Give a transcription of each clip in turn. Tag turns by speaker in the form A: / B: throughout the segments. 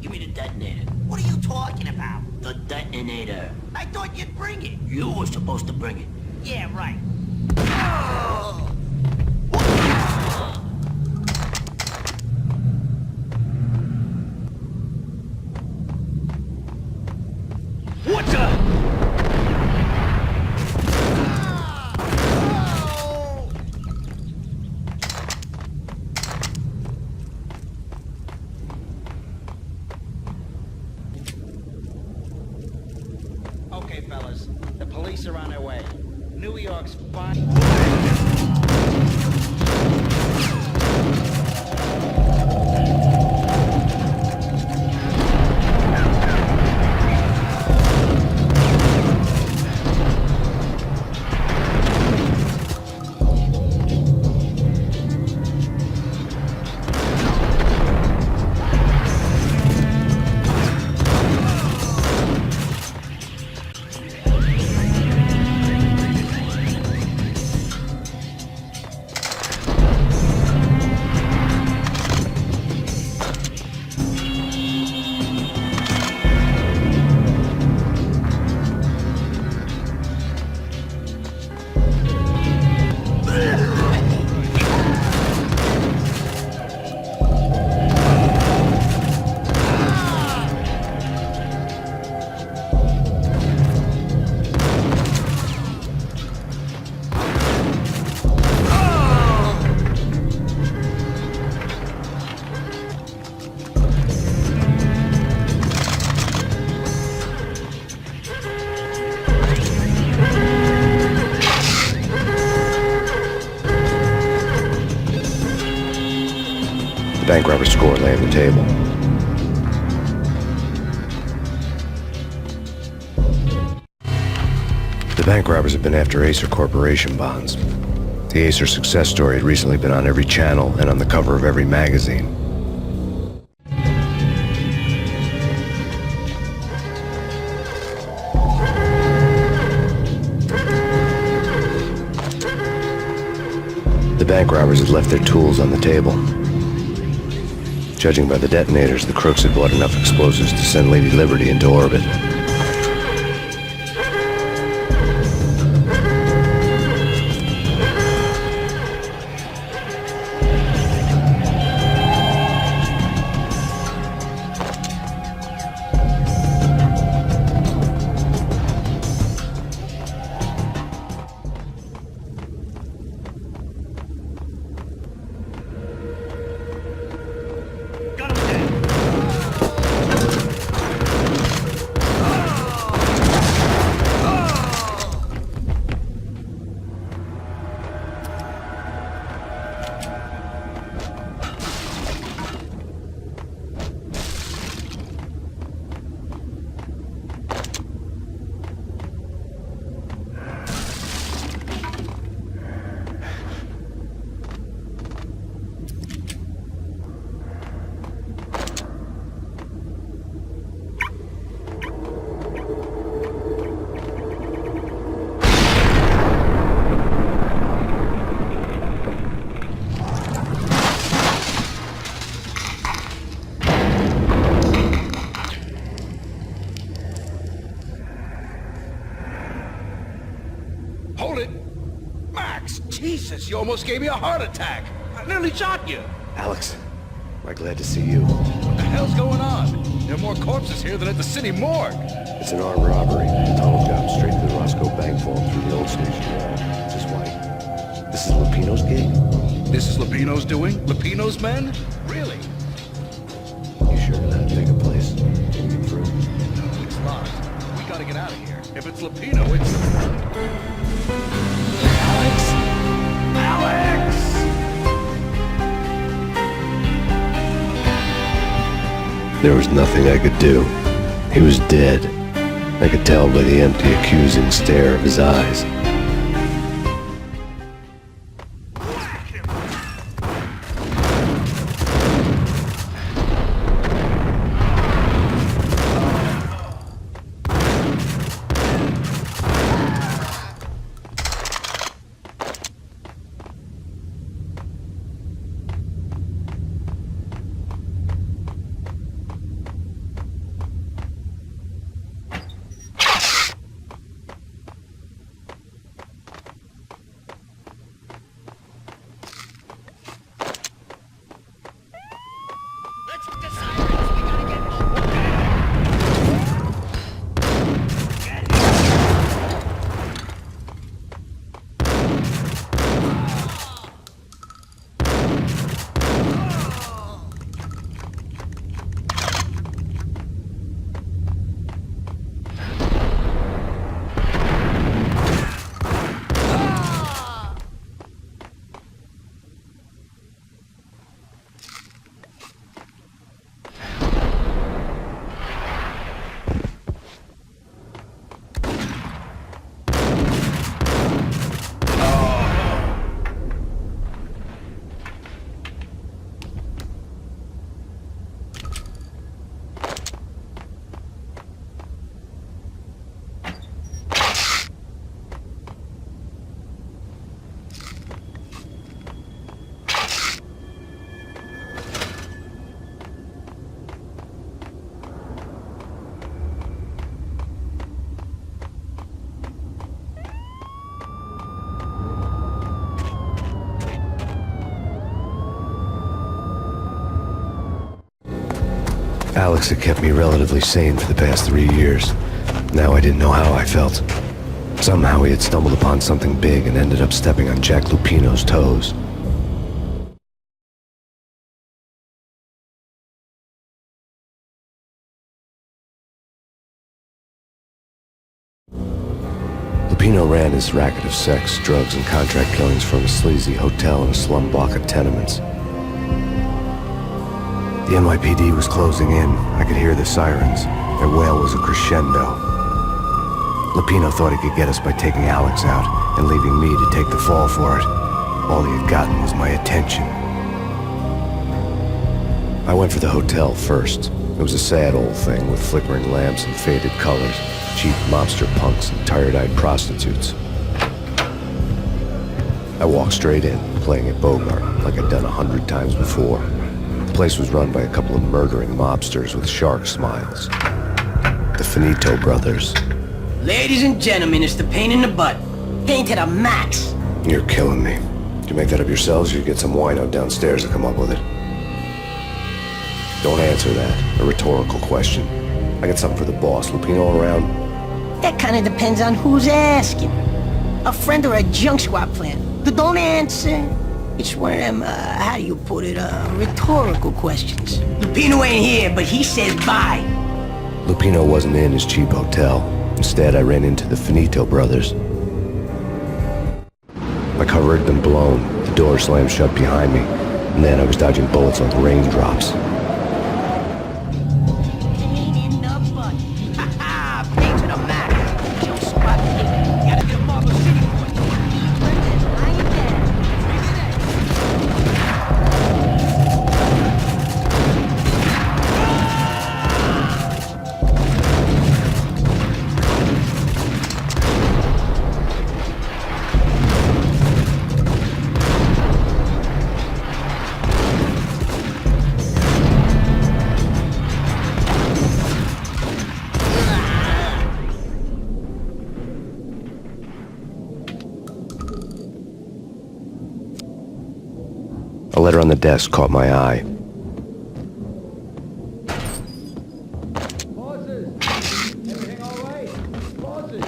A: Give me the detonator.
B: What are you talking about?
A: The detonator.
B: I thought you'd bring it.
A: You were supposed to bring it.
B: Yeah, right. Oh!
A: What the?
C: Okay, fellas. The police are on their way. New York's fine.
D: The bank robber's score lay on the table. The bank robbers had been after Acer Corporation bonds. The Acer success story had recently been on every channel and on the cover of every magazine. The bank robbers had left their tools on the table. Judging by the detonators, the crooks had bought enough explosives to send Lady Liberty into orbit.
E: Hold it! Max! Jesus, you almost gave me a heart attack! I nearly shot you!
D: Alex, am I glad to see you.
E: What the hell's going on? There are more corpses here than at the city morgue!
D: It's an armed robbery. Tunnel job straight to the Roscoe Bank vault through the old station. Is this why? This is Lupino's gig?
E: This is Lupino's doing? Lupino's men? Really?
D: You sure that'll take a place? Can we get through?
E: No, it's locked. We gotta get out of here. If it's Lupino, it's...
D: There was nothing I could do. He was dead. I could tell by the empty, accusing stare of his eyes. Alex had kept me relatively sane for the past 3 years. Now I didn't know how I felt. Somehow he had stumbled upon something big and ended up stepping on Jack Lupino's toes. Lupino ran his racket of sex, drugs, and contract killings from a sleazy hotel in a slum block of tenements. The NYPD was closing in. I could hear the sirens. Their wail was a crescendo. Lupino thought he could get us by taking Alex out and leaving me to take the fall for it. All he had gotten was my attention. I went for the hotel first. It was a sad old thing with flickering lamps and faded colors, cheap mobster punks and tired-eyed prostitutes. I walked straight in, playing at Bogart like I'd done 100 times before. The place was run by a couple of murdering mobsters with shark smiles. The Finito brothers.
A: Ladies and gentlemen, it's the pain in the butt. Pain to the max.
D: You're killing me. Did you make that up yourselves, or you get some wino downstairs to come up with it? Don't answer that. A rhetorical question. I got something for the boss. Lupino around?
F: That kind of depends on who's asking. A friend or a junk squad plan. Don't answer. It's one of them, how do you put it, rhetorical questions.
A: Lupino ain't here, but he says bye.
D: Lupino wasn't in his cheap hotel. Instead, I ran into the Finito brothers. My cover had been blown. The door slammed shut behind me. And then I was dodging bullets like raindrops.
F: Pain in the butt. Ha ha! Pain to the max. Junk squad plan. You gotta get a Marble City boy. I ain't there.
D: A letter on the desk caught my eye.
E: Bosses! Everything all right? Bosses!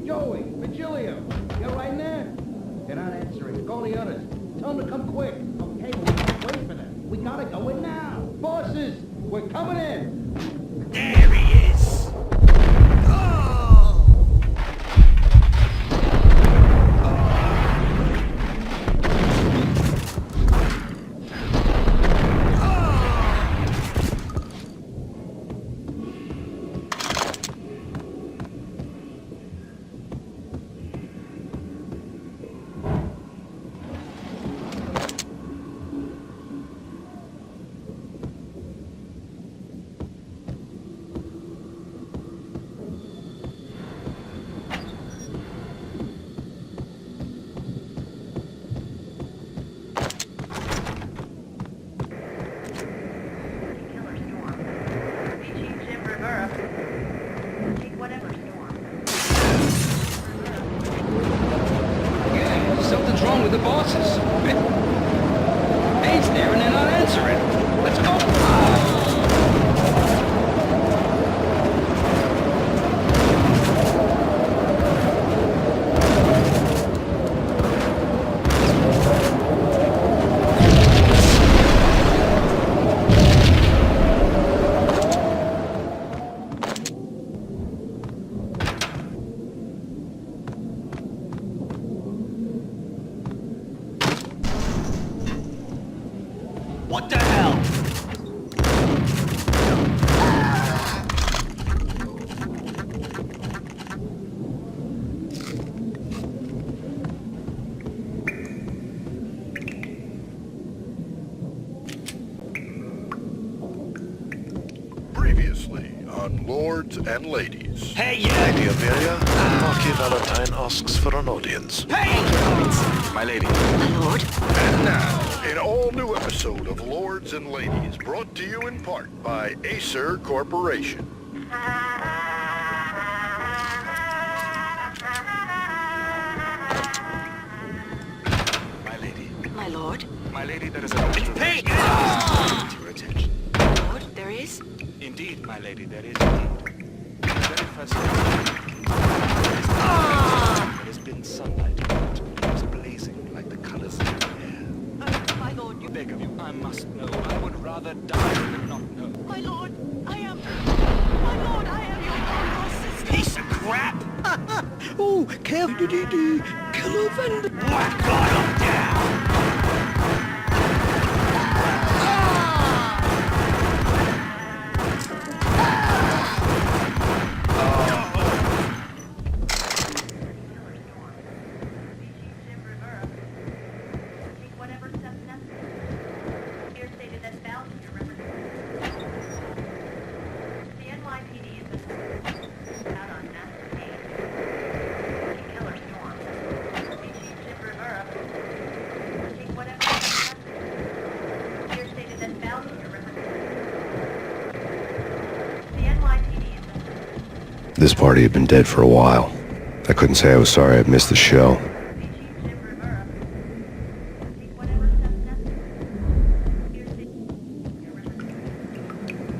E: Joey! Virgilio! You're right in there? They're not answering. Call the others. Tell them to come quick. Okay, but we can't wait for them. We gotta go in now. Bosses! We're coming in!
B: There he is.
E: Something's wrong with the bosses. Payne's there and they're not answering. Let's go.
A: What the hell?
G: Previously on Lords and Ladies.
A: Hey, yeah!
H: Lady Amelia, Marquis Valentine asks for an audience.
A: My lady.
F: My lord.
G: And now, an all-new episode of Lords and Ladies, brought to you in part by Acer Corporation.
H: My lady.
F: My lord.
H: My lady, there is an order.
A: Payne!
H: To your attention.
F: My lord, there
I: is?
J: Indeed, my lady, there is indeed. The very first there has been sunlight on it. It was blazing like the colors of your hair.
I: Oh, my lord,
J: I beg of you, I must know. I would rather die than not know.
I: My lord, I am your daughter's sister.
B: Piece of crap!
F: Oh, careful, kill a vendor.
B: Whack got him down!
D: This party had been dead for a while. I couldn't say I was sorry I'd missed the show.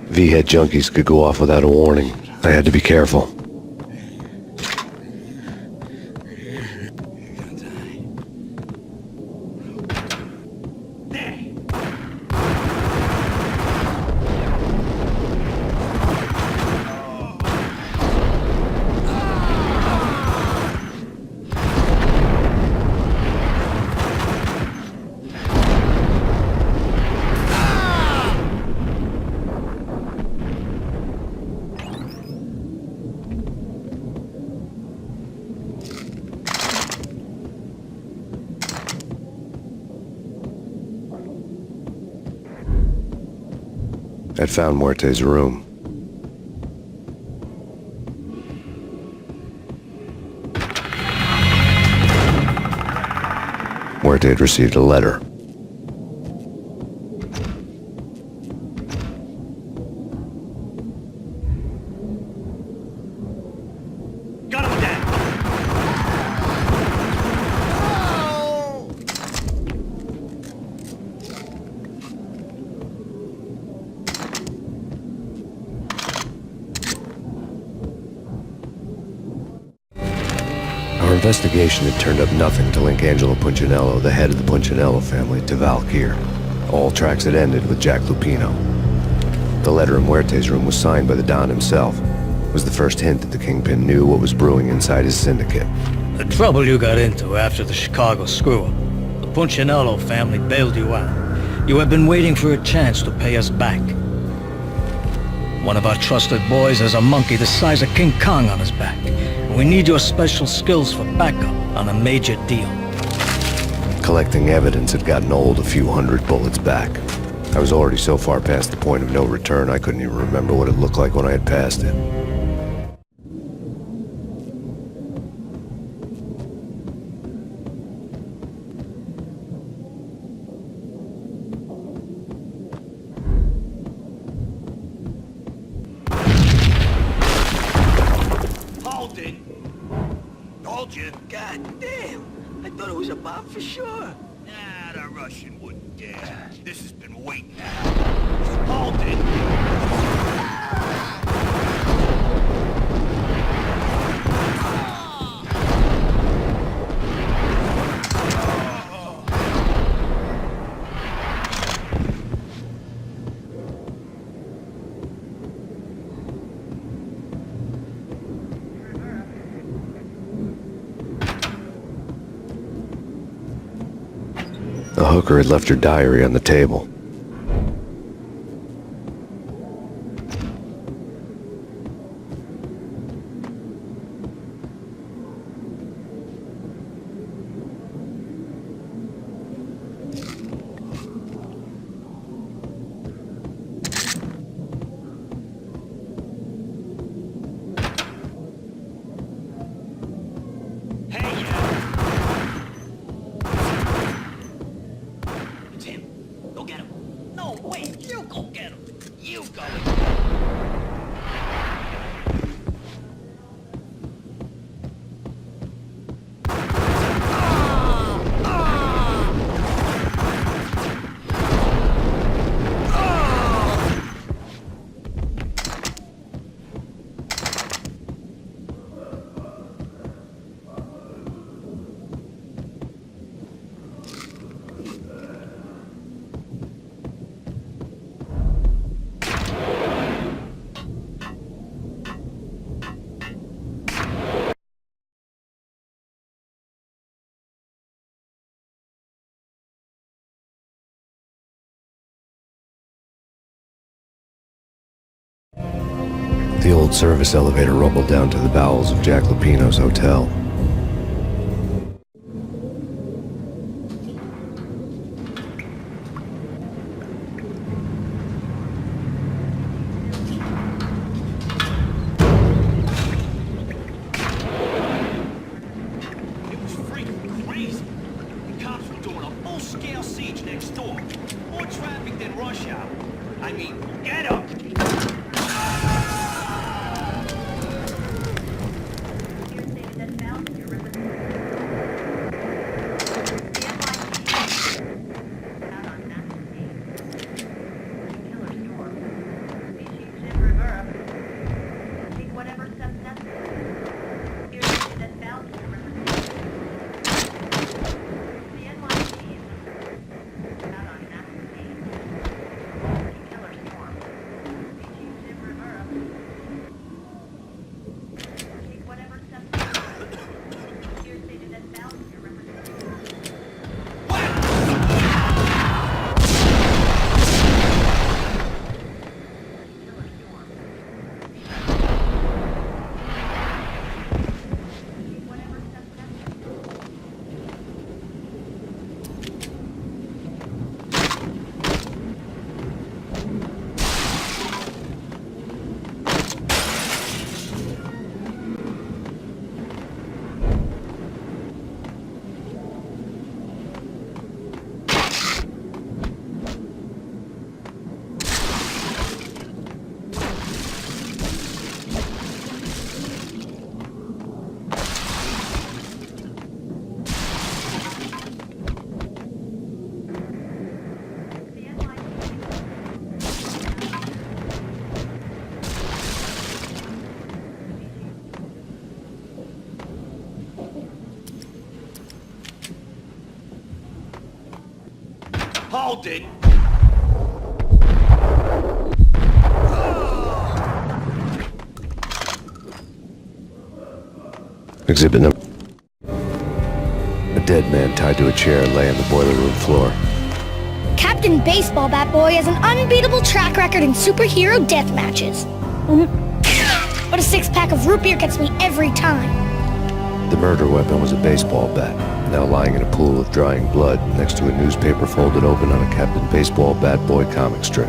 D: V-head junkies could go off without a warning. I had to be careful. I'd found Muerte's room. Muerte had received a letter.
B: Got him down!
D: Our investigation had turned up nothing to link Angelo Punchinello, the head of the Punchinello family, to Valkyr. All tracks had ended with Jack Lupino. The letter in Muerte's room was signed by the Don himself. It was the first hint that the Kingpin knew what was brewing inside his syndicate.
K: The trouble you got into after the Chicago screw-up. The Punchinello family bailed you out. You have been waiting for a chance to pay us back. One of our trusted boys has a monkey the size of King Kong on his back. We need your special skills for backup on a major deal.
D: Collecting evidence had gotten old a few hundred bullets back. I was already so far past the point of no return I couldn't even remember what it looked like when I had passed it.
B: Told you.
F: God damn! I thought it was a bomb for sure.
B: Nah, the Russian wouldn't dare. This has been waiting out. Hold it.
D: The hooker had left her diary on the table.
B: It's him. Go get him.
D: The old service elevator rumbled down to the bowels of Jack Lupino's hotel.
B: It was freaking crazy. The cops were doing a full-scale siege next door. More traffic than rush hour. I mean, get up! Hold it!
D: Exhibit number... A dead man tied to a chair lay on the boiler room floor.
L: Captain Baseball Bat Boy has an unbeatable track record in superhero death matches. But a six-pack of root beer gets me every time.
D: The murder weapon was a baseball bat, now lying in a pool of drying blood next to a newspaper folded open on a Captain Baseball Bat Boy comic strip.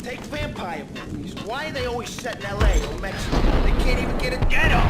C: Take vampire movies. Why are they always set in L.A. or Mexico? They can't even get a get up.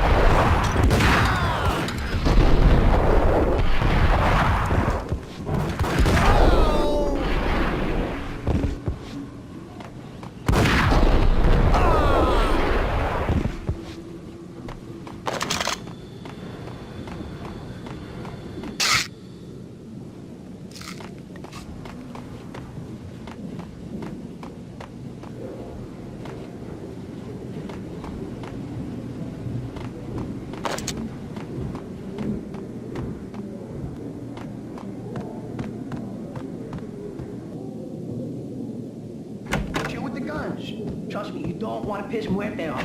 A: Trust me, you don't want to piss muerte off.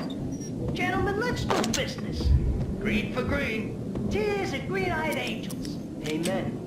A: Gentlemen, let's do business.
B: Green for green.
A: Tears of green-eyed angels. Amen.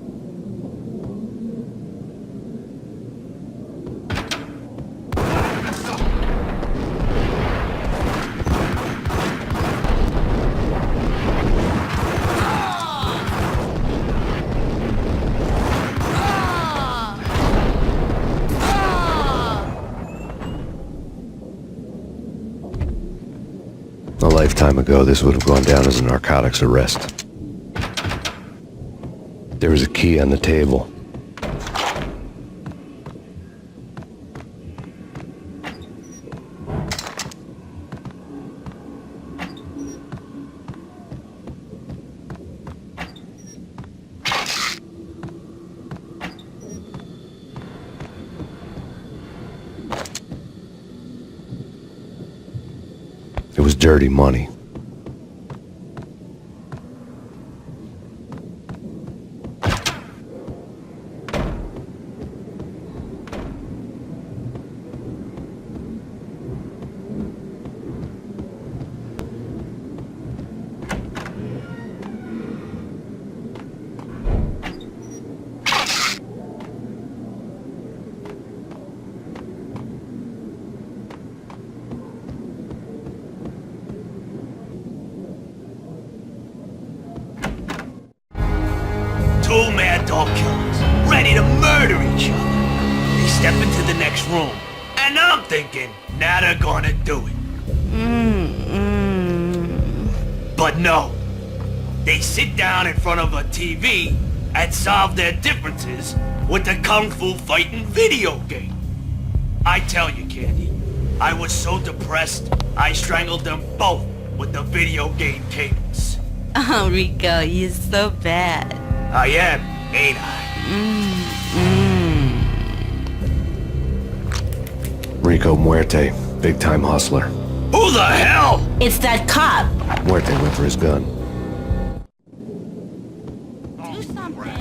D: A lifetime ago, this would have gone down as a narcotics arrest. There was a key on the table. It was dirty money.
B: chainsaw killers, ready to murder each other. They step into the next room, and I'm thinking, now they're gonna do it. But no. They sit down in front of a TV and solve their differences with the Kung Fu fighting video game. I tell you, Candy, I was so depressed, I strangled them both with the video game cables.
I: Oh, Rico, you're so bad.
B: I am, ain't I?
D: Rico Muerte, big-time hustler.
B: Who the hell?
I: It's that cop.
D: Muerte went for his gun.
I: Do something.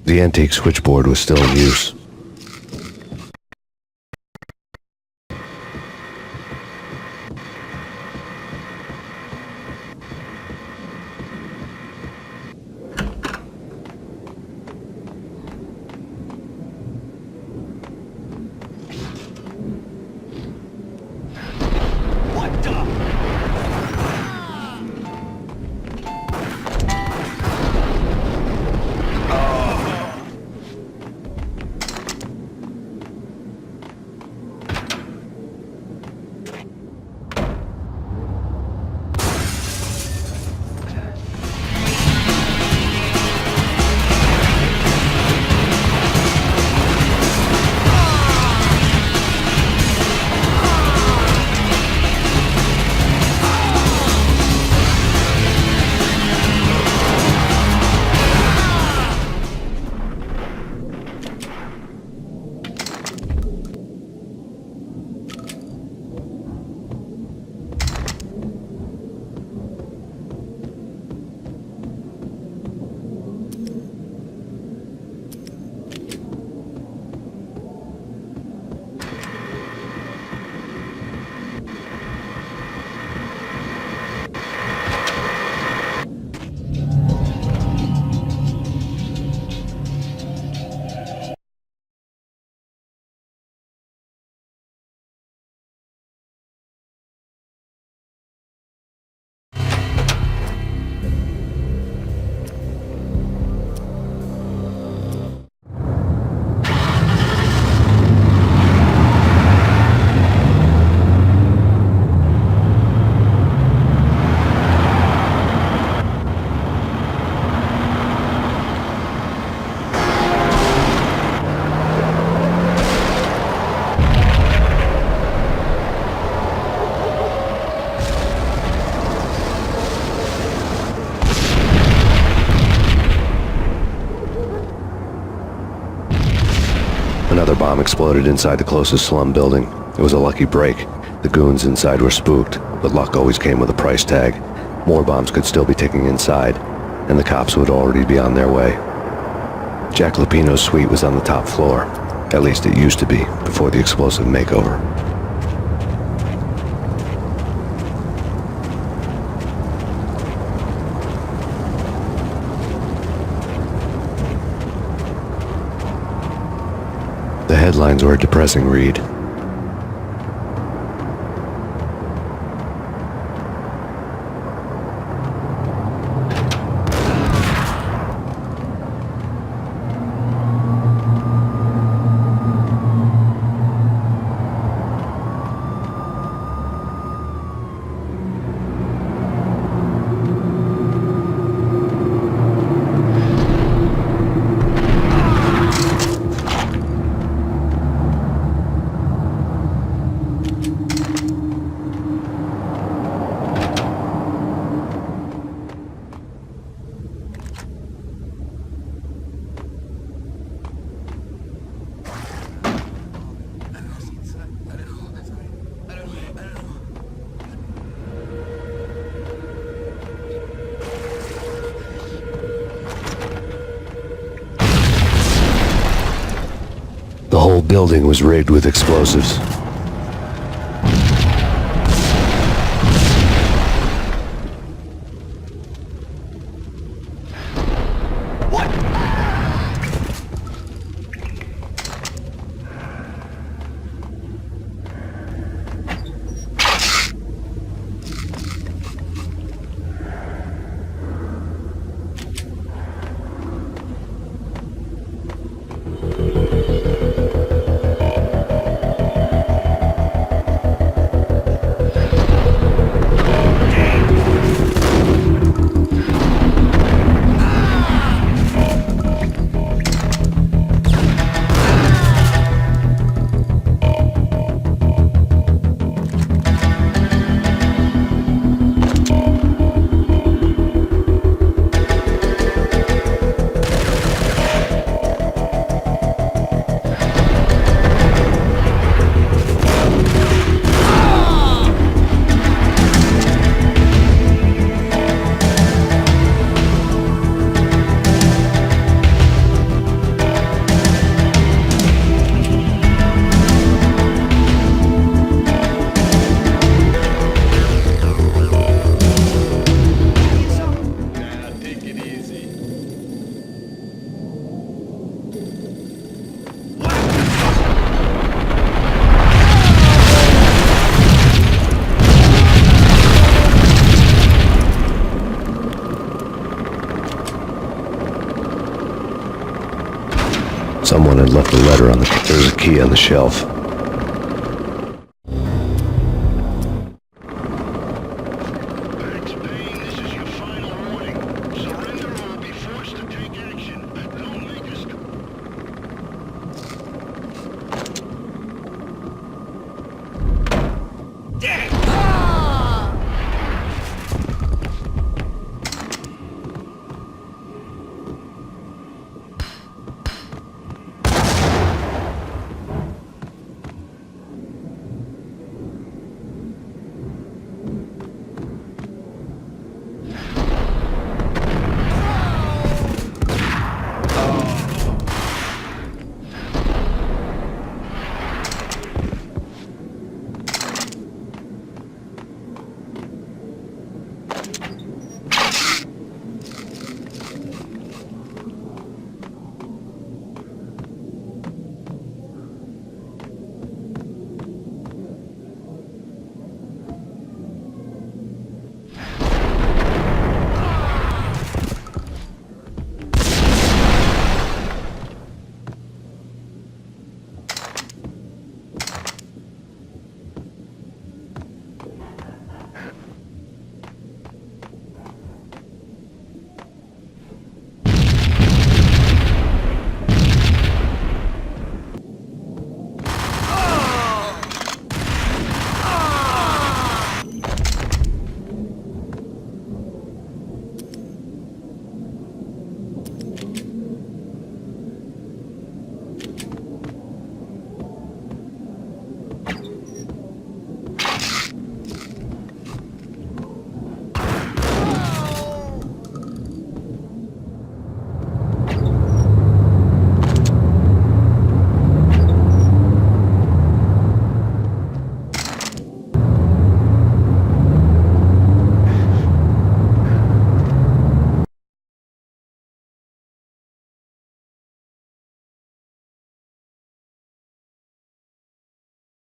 D: The antique switchboard was still in use.
B: What the?
D: bomb exploded inside the closest slum building. It was a lucky break. The goons inside were spooked, but luck always came with a price tag. More bombs could still be ticking inside, and the cops would already be on their way. Jack Lupino's suite was on the top floor. At least it used to be, before the explosive makeover. The headlines were a depressing read. The whole building was rigged with explosives. Someone had left a letter on the... There was a key on the shelf.